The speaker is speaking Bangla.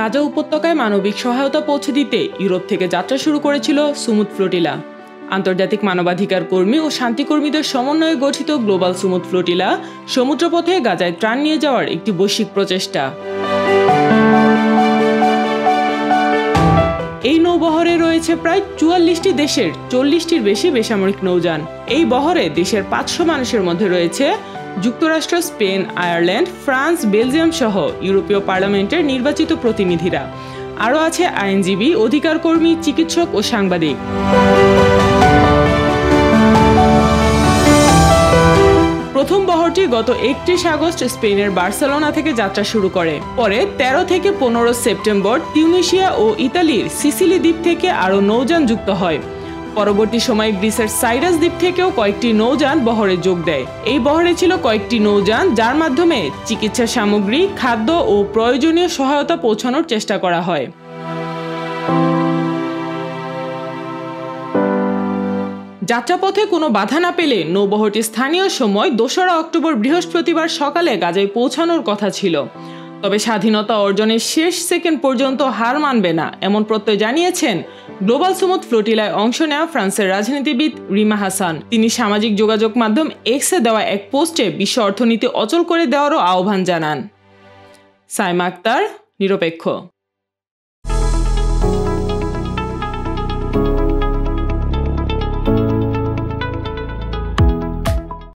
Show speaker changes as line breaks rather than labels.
গাজা উপত্যকায় মানবিক সহায়তা পৌঁছে দিতে ইউরোপ থেকে যাত্রা শুরু করেছিল সুমুদ ফ্লোটিলা। আন্তর্জাতিক মানবাধিকার কর্মী ও শান্তিকর্মীদের সমন্বয়ে গঠিত গ্লোবাল সুমুদ ফ্লোটিলা সমুদ্রপথে গাজায় ত্রাণ নিয়ে যাওয়ার একটি বৈশ্বিক প্রচেষ্টা। এই নৌবহরে রয়েছে প্রায় ৪৪টি দেশের ৪০টির বেশি বেসামরিক নৌযান। এই বহরে দেশের ৫০০ মানুষের মধ্যে রয়েছে যুক্তরাষ্ট্র, স্পেন, আয়ারল্যান্ড, ফ্রান্স, বেলজিয়াম সহ ইউরোপীয় পার্লামেন্টের নির্বাচিত প্রতিনিধিরা। আরও আছে আইনজীবী, অধিকার কর্মী, চিকিৎসক ও সাংবাদিক। প্রথম বহরটি গত ৩১ আগস্ট স্পেনের বার্সেলোনা থেকে যাত্রা শুরু করে। পরে ১৩ থেকে ১৫ সেপ্টেম্বর তিউনিসিয়া ও ইতালির সিসিলি দ্বীপ থেকে আরও নৌযান যুক্ত হয়। পরবর্তী সময়ে গ্রিসের সাইরাস দ্বীপ থেকেও কয়েকটি নৌযান বহরে যোগ দেয়। এই বহরে ছিল কয়েকটি নৌযান যার মাধ্যমে চিকিৎসা সামগ্রী, খাদ্য ও প্রয়োজনীয় সহায়তা পৌঁছানোর চেষ্টা করা হয়। যাত্রাপথে কোনো বাধা না পেলে নৌবহরটি স্থানীয় সময় ২রা অক্টোবর বৃহস্পতিবার সকালে গাজায় পৌঁছানোর কথা ছিল। তবে স্বাধীনতা অর্জনের শেষ সেকেন্ড পর্যন্ত হার মানবে না এমন প্রত্যয় জানিয়েছেন গ্লোবাল সুমুদ ফ্লোটিলায় অংশ নেওয়া ফ্রান্সের রাজনীতিবিদ রিমা হাসান। তিনি সামাজিক যোগাযোগ মাধ্যম এক্সে দেওয়া এক পোস্টে বিশ্ব অর্থনীতি অচল করে দেওয়ারও আহ্বান জানান। সাইমা আক্তার, নিরপেক্ষ।